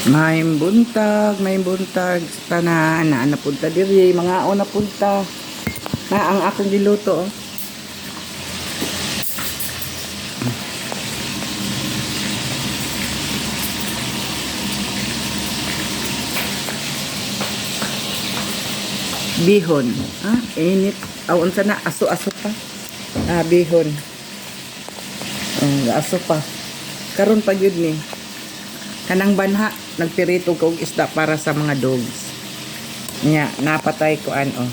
May buntag tanan na napunta diri mga o napunta na ang akong giluto oh. Bihon. Init. Unsa na aso-aso pa. Bihon. Aso pa. Karon pa gyud ni. Kanang banha nagpirito ko og isda para sa mga dogs. Nya napatay ko ano.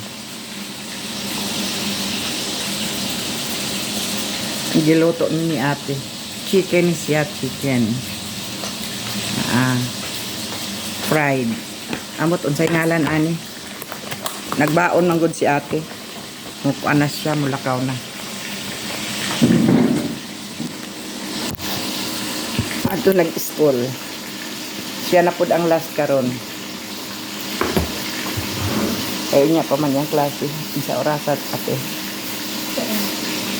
Giluto ni ate. Chicken siya chicken. Fried. Amot unsay ngalan ani? Nagbaon man gud si ate. Mukuan na siya, mulakaw na. Ato nag-school. Siya na pud ang last karon. Kaya niya pa man yung klase. Sa orasat ate.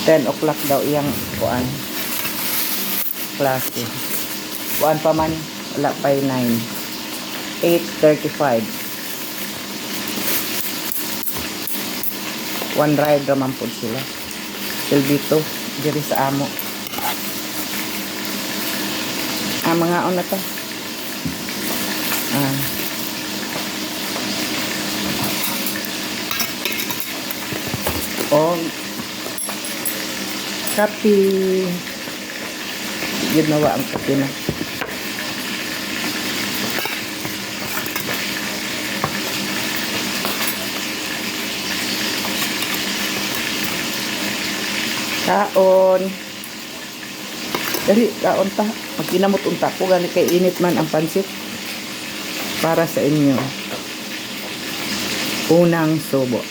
10 o'clock daw iyang kuan. Klase. Kuan pa man. Wala pa 9. 8:35. One ride raman po sila. Dito, diri sa amo. Mga on na to. Kapi. Yun nawa ang kapi na. Kaon. Dari kaon ta. Magkinamot unta ko gali kay init man ang pansit. Para sa inyo. Unang subo.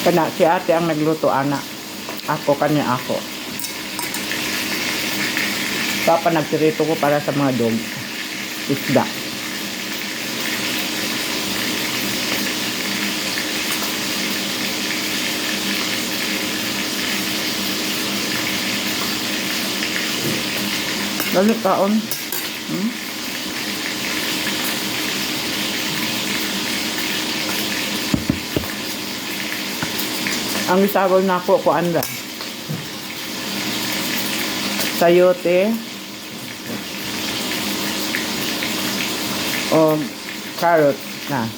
Kana si ate ang nagluto ana. Ako kanya ako. Papa nagpirito ko para sa mga dog. Isda. Lalo kaon. Ang isagol na ako kuan ra. Sayote. O carrot na.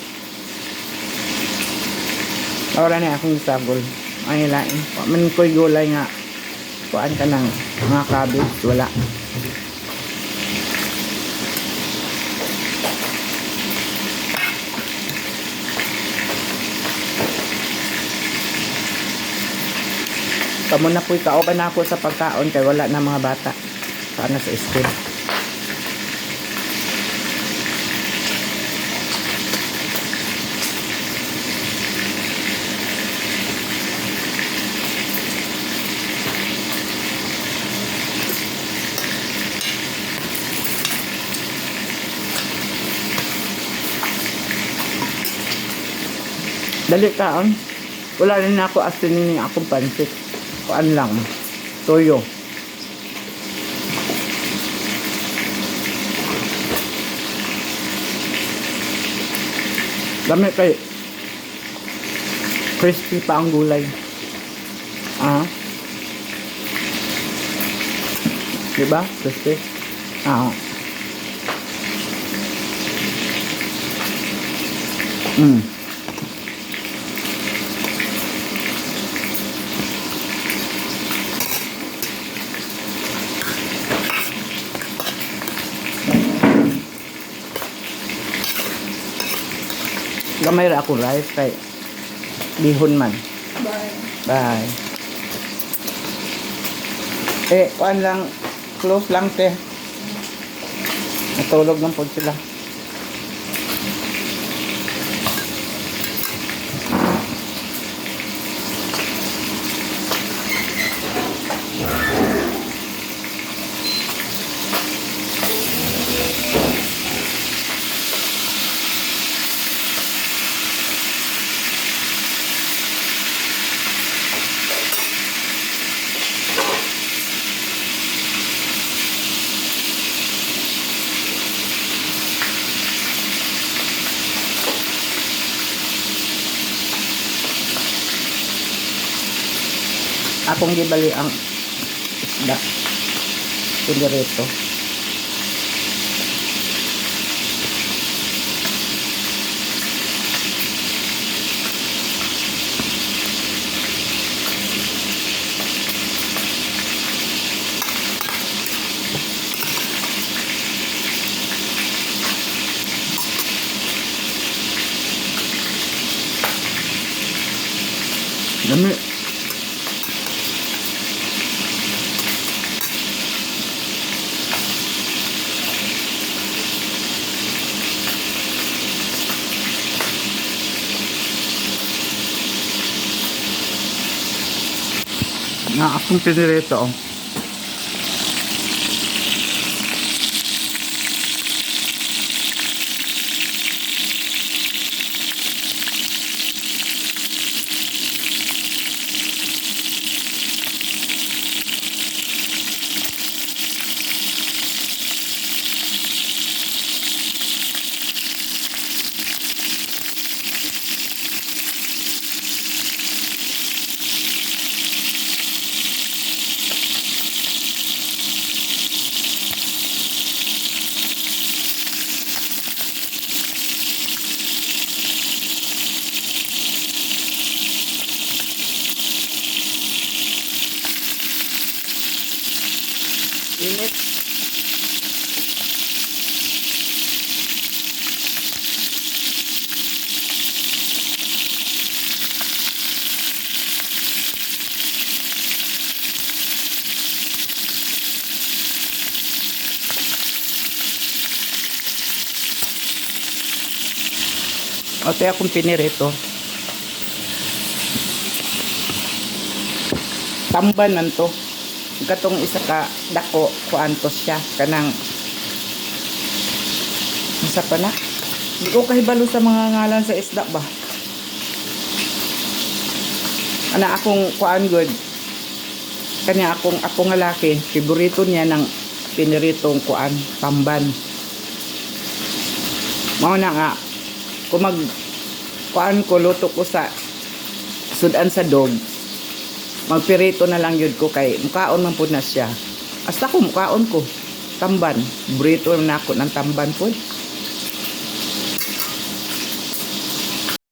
Ora na akong isagol. Ay lain. Man ko'y gulay nga. Kuan ka ng mga cabbage. Wala. Kamo na po'y kaoban na ako sa pagkaon kay wala na mga bata. Sana sa school. Dali kaon. Wala rin na ako asinin yung akong pansit. Kuan lang. Toyo. Dami kay crispy pa ang gulay. Diba? Crispy. Gamay ra ako rice kay bihon man. Bye. Kuan lang, close lang te. Natulog ng pod sila. Akong gibali ang isda. Pinirito. Dami. Na akong pinirito. Init. Ito akong pinirito. Tamban nanto. Katong isa ka dako kuantos siya kanang isa pa na. Di ko kahibalo sa mga ngalan sa isda ba. Ana akong kuan good. Kanya akong nga laki, favorito niya ng piniritong kuan, tamban. Mao na nga kung mag kuan ko luto ko sa sudan sa dog. Magpirito na lang yun ko kay mukaon man po na siya. Hasta ko mukaon ko. Tamban. Burrito na ako ng tamban po.